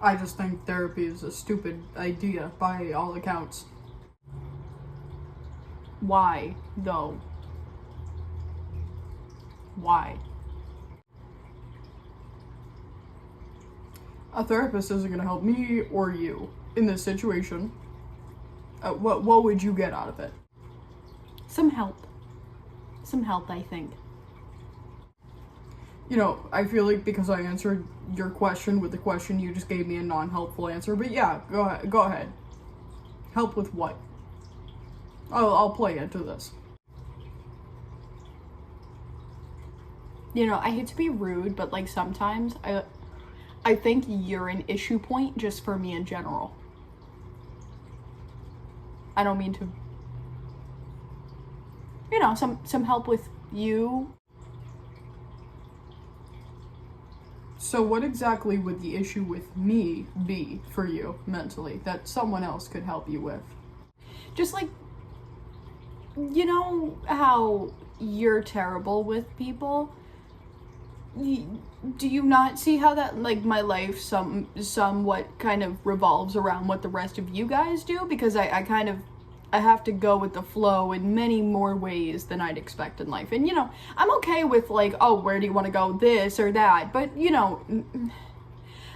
I just think therapy is a stupid idea by all accounts. Why, though? Why? A therapist isn't going to help me or you in this situation. What would you get out of it? Some help. Some help, I think. You know, I feel like because I answered your question with the question, you just gave me a non-helpful answer. But yeah, go ahead. Help with what? I'll play into this. You know, I hate to be rude, but like sometimes I think you're an issue point just for me in general. I don't mean to, you know, some help with you. So what exactly would the issue with me be for you mentally that someone else could help you with? Just like, you know how you're terrible with people? Do you not see how that, like, my life somewhat kind of revolves around what the rest of you guys do? Because I have to go with the flow in many more ways than I'd expect in life. And, you know, I'm okay with, like, oh, where do you want to go, this or that? But, you know,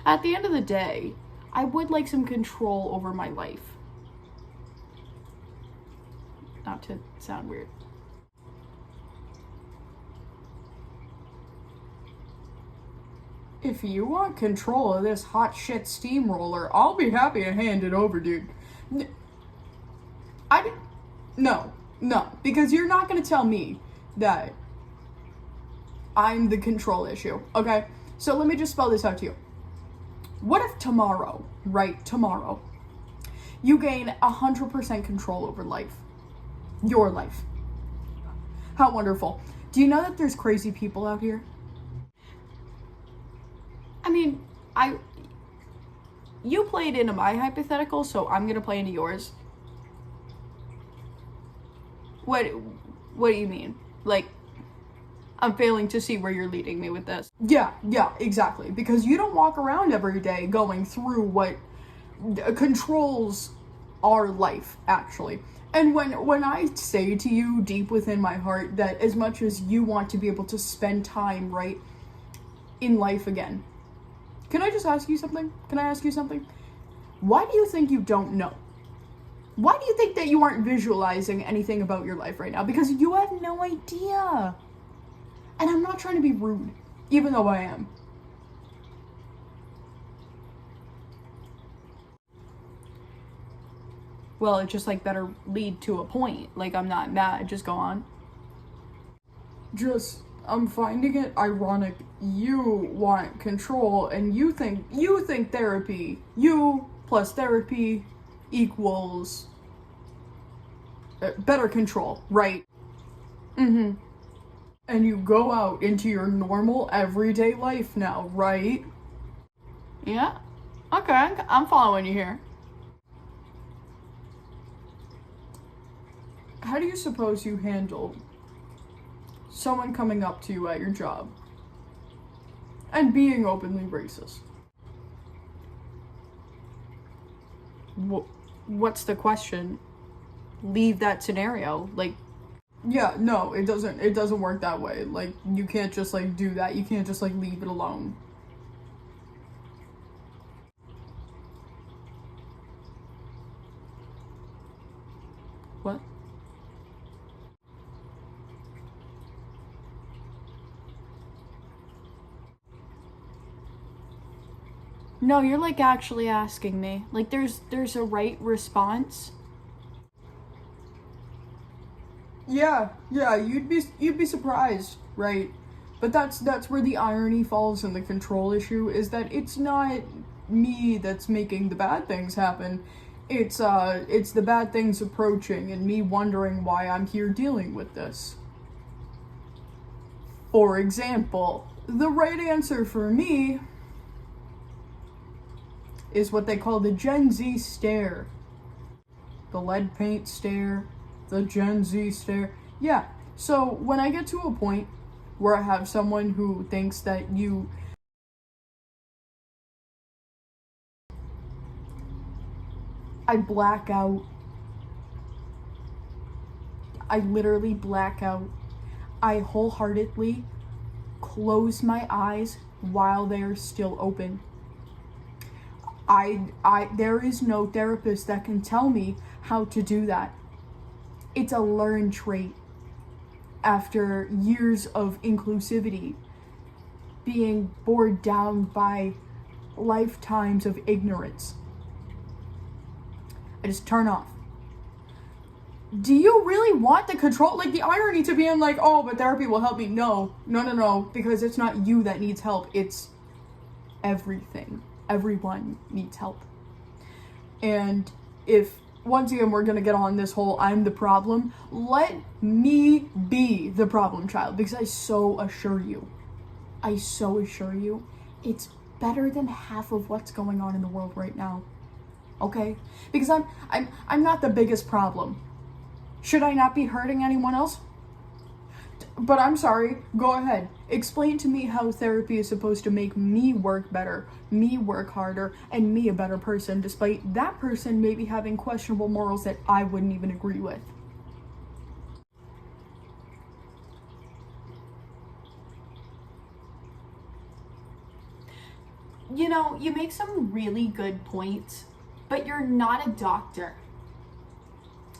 at the end of the day, I would like some control over my life. Not to sound weird. If you want control of this hot shit steamroller, I'll be happy to hand it over, dude. No, because you're not gonna tell me that I'm the control issue, okay? So let me just spell this out to you. What if tomorrow, you gain 100% control over life? Your life. How wonderful. Do you know that there's crazy people out here? I mean, you played into my hypothetical, so I'm gonna play into yours. What do you mean? Like, I'm failing to see where you're leading me with this. Yeah, exactly. Because you don't walk around every day going through what controls our life, actually. And when I say to you deep within my heart that as much as you want to be able to spend time, right, in life again, can I just ask you something? Can I ask you something? Why do you think you don't know? Why do you think that you aren't visualizing anything about your life right now? Because you have no idea. And I'm not trying to be rude, even though I am. Well, it just, like, better lead to a point. Like, I'm not mad, just go on. I'm finding it ironic you want control and you think therapy, you plus therapy equals better control, right? Mm-hmm. And you go out into your normal everyday life now, right? Yeah. Okay, I'm following you here. How do you suppose you handle someone coming up to you at your job and being openly racist? What's the question? Leave that scenario. Like, yeah, no, it doesn't work that way. Like, you can't just, like, do that. You can't just, like, leave it alone. what? No, you're, like, actually asking me. Like, there's a right response. Yeah, you'd be surprised, right? But that's where the irony falls in the control issue, is that it's not me that's making the bad things happen. It's the bad things approaching and me wondering why I'm here dealing with this. For example, the right answer for me is what they call the Gen Z stare. The lead paint stare, the Gen Z stare. Yeah, so when I get to a point where I have someone who thinks that you I black out. I literally black out. I wholeheartedly close my eyes while they are still open. There is no therapist that can tell me how to do that. It's a learned trait after years of inclusivity, being bored down by lifetimes of ignorance. I just turn off. Do you really want the control? Like, the irony to being like, oh, but therapy will help me. No, because it's not you that needs help. It's everything. Everyone needs help. And if, once again, we're going to get on this whole I'm the problem, let me be the problem child, because I so assure you, it's better than half of what's going on in the world right now. Okay? Because I'm not the biggest problem. Should I not be hurting anyone else? But I'm sorry, go ahead. Explain to me how therapy is supposed to make me work better, me work harder, and me a better person, despite that person maybe having questionable morals that I wouldn't even agree with. You know, you make some really good points, but you're not a doctor.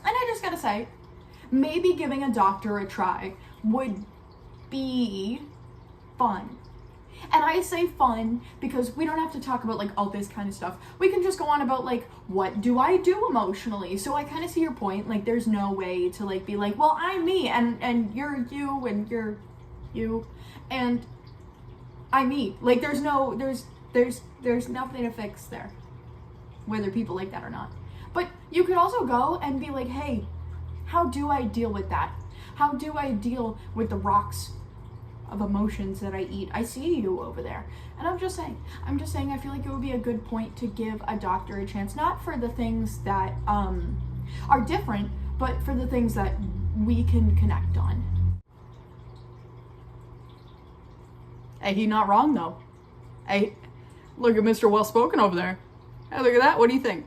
And I just gotta say, maybe giving a doctor a try would be fun. And I say fun because we don't have to talk about like all this kind of stuff. We can just go on about like, what do I do emotionally? So I kind of see your point. Like, there's no way to like be like, well, I'm me and you're you and you're you and I'm me. Like, there's nothing to fix there, whether people like that or not. But you could also go and be like, hey, how do I deal with that? How do I deal with the rocks of emotions that I eat? I see you over there. And I'm just saying, I feel like it would be a good point to give a doctor a chance, not for the things that are different, but for the things that we can connect on. Hey, he's not wrong though. Hey, look at Mr. Well-Spoken over there. Hey, look at that. What do you think?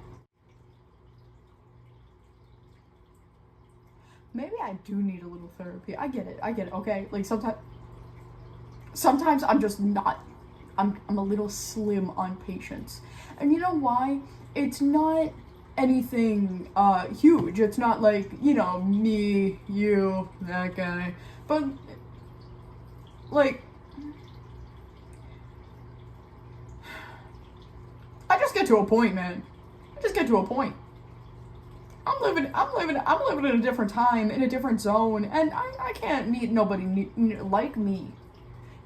Maybe I do need a little therapy. I get it, okay? Like, sometimes I'm just not, I'm a little slim on patience. And you know why? It's not anything huge. It's not like, you know, me, you, that guy. But, like, I just get to a point, man. I just get to a point. I'm living in a different time, in a different zone, and I can't meet nobody like me.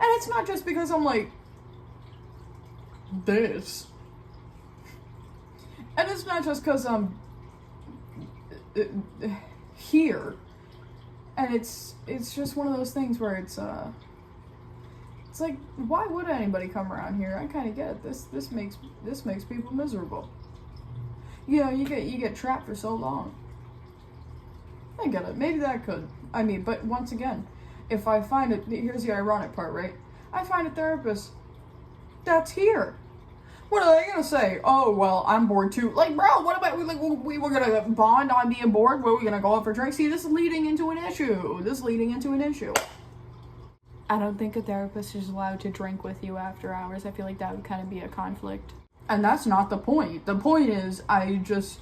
And it's not just because I'm like this. And it's not just because I'm here. And it's just one of those things where it's like, why would anybody come around here? I kind of get it. This makes people miserable. You know, you get trapped for so long. I get it. Maybe that could. I mean, but once again, if I find it, here's the ironic part, right? I find a therapist that's here. What are they gonna say? Oh, well, I'm bored too. Like, bro, what about we were gonna bond on being bored? Were we gonna go out for drinks? See, this is leading into an issue. I don't think a therapist is allowed to drink with you after hours. I feel like that would kind of be a conflict. And that's not the point. The point is, imagine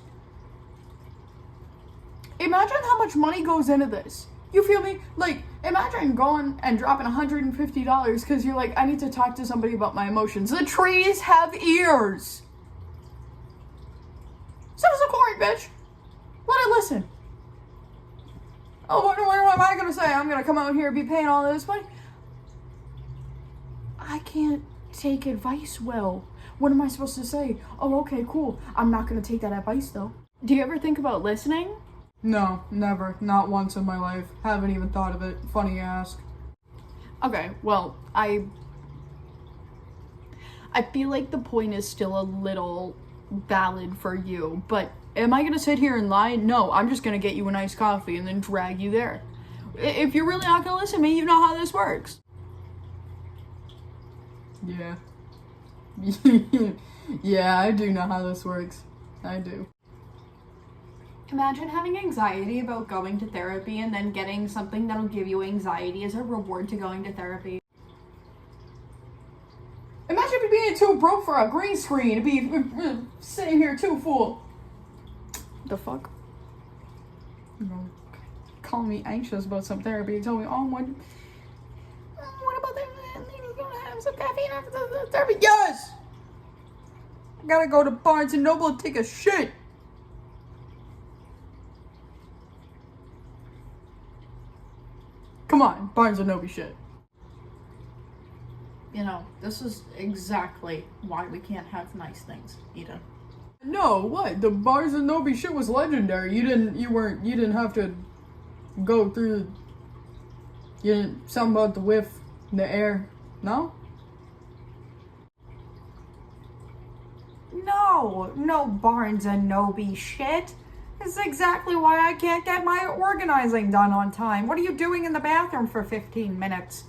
how much money goes into this. You feel me? Like, imagine going and dropping $150 because you're like, I need to talk to somebody about my emotions. The trees have ears. So does a corn, bitch. Let it listen. Oh, what am I going to say? I'm going to come out here and be paying all this money? I can't take advice well. What am I supposed to say? Oh, okay, cool. I'm not going to take that advice, though. Do you ever think about listening? No, never. Not once in my life. Haven't even thought of it. Funny you ask. Okay, well, I feel like the point is still a little valid for you, but am I going to sit here and lie? No, I'm just going to get you a nice coffee and then drag you there. If you're really not going to listen to me, you know how this works. Yeah. Yeah, I do know how this works. I do. Imagine having anxiety about going to therapy and then getting something that'll give you anxiety as a reward to going to therapy. Imagine me being too broke for a green screen to be sitting here too full. The fuck? You know, calling me anxious about some therapy and telling me, oh, what about that? Lady's gonna have some caffeine after the therapy. Yes! I gotta go to Barnes and Noble and take a shit. Come on, Barnes and Noble shit. You know, this is exactly why we can't have nice things, Eden. No, what? The Barnes and Noble shit was legendary. You didn't have to go through. You didn't, something about the whiff in the air. No? No Barnes and Noble shit. This is exactly why I can't get my organizing done on time. What are you doing in the bathroom for 15 minutes?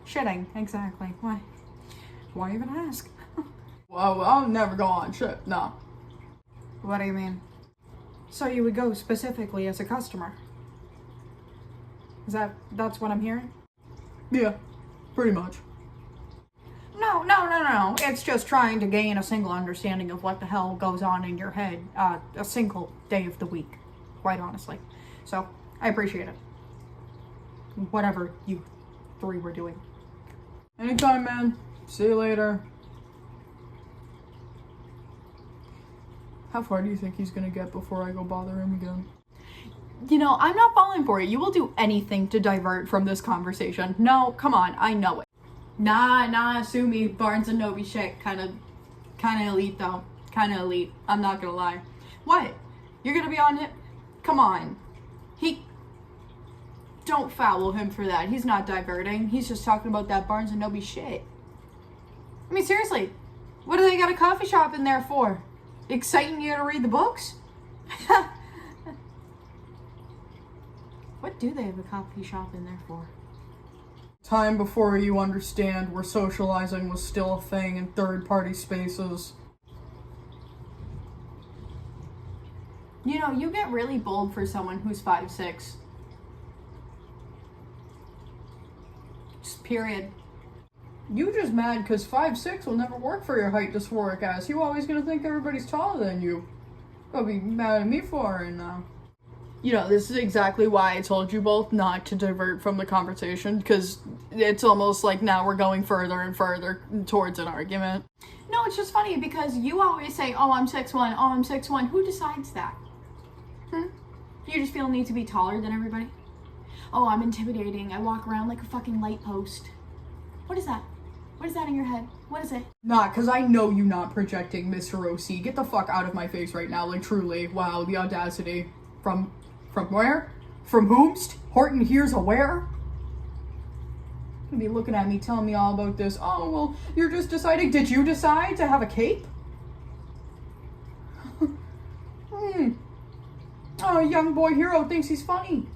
Shitting, exactly. Why even ask? Well, I'll never go on shit. No. What do you mean? So you would go specifically as a customer? That's what I'm hearing? Yeah, pretty much. No. It's just trying to gain a single understanding of what the hell goes on in your head, a single day of the week, quite honestly. So, I appreciate it. Whatever you three were doing. Anytime, man. See you later. How far do you think he's gonna get before I go bother him again? You know, I'm not falling for it. You will do anything to divert from this conversation. No, come on, I know it. Nah, sue me. Barnes and Noble shit. Kinda elite though. Kinda elite. I'm not gonna lie. What? You're gonna be on it? Come on. Don't foul him for that. He's not diverting. He's just talking about that Barnes and Noble shit. I mean, seriously. What do they got a coffee shop in there for? Exciting you to read the books? What do they have a coffee shop in there for? Time before you understand where socializing was still a thing in third-party spaces. You know, you get really bold for someone who's 5'6". Just period. You just mad because 5'6" will never work for your height dysphoric ass. You always gonna think everybody's taller than you. You'll be mad at me for it now. You know, this is exactly why I told you both not to divert from the conversation, because it's almost like now we're going further and further towards an argument. No, it's just funny because you always say, oh, I'm 6'1", oh, I'm 6'1". Who decides that? You just feel a need to be taller than everybody? Oh, I'm intimidating. I walk around like a fucking light post. What is that? What is that in your head? What is it? Nah, because I know you not projecting, Mr. OC. Get the fuck out of my face right now, like truly. Wow, the audacity. From where? From whomst? Horton here's aware? You'll be looking at me, telling me all about this. Oh, well, you're just deciding. Did you decide to have a cape? Oh, young boy hero thinks he's funny.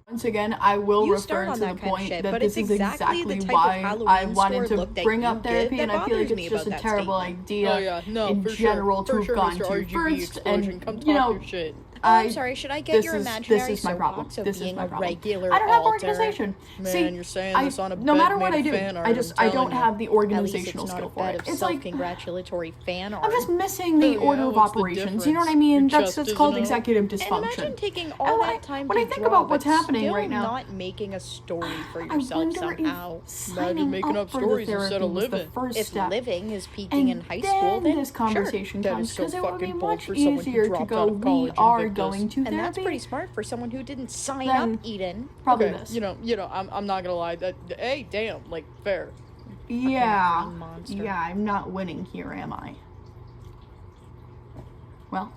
Once again, I will You refer start to on the that kind of point shit, that but this it's is exactly the exactly type of why I Halloween wanted store to look that bring you up therapy, give and that I feel like bothers me it's just a about that terrible statement. idea Oh yeah, no, in for general sure. to For have sure, gone Mr. to RGB first, explosion. and Come talk you know, your shit. I'm sorry, should I get this your is imaginary my problem. soapbox of This is being my a problem. regular I don't have alter? organization. Man, See, you're saying this on a no bed matter what made I of do, fan art, I I'm don't telling you. have the At least organizational it's not skill a for bed it. of It's like self-congratulatory fan art. I'm just missing the Oh, yeah, order of what's the operations. You know what I difference? mean? You're That's just called isn't it? executive And dysfunction. imagine taking And all when that I- time when to I think draw, about what's but happening still right now, not making a story for I yourself wonder somehow. if signing making up up for the stories therapy instead of was the living. first If step. living is peaking And in high school, then this conversation That comes is so because it would be fucking bold much for someone who easier to dropped go, out of we college are Invictus. going to sure. And therapy. that's pretty smart for someone who didn't sign Then- up, Eden. Probably Okay, this. you know, I'm not gonna lie. That hey, damn, like fair. Yeah. green monster. Yeah, I'm not winning here, am I? Well,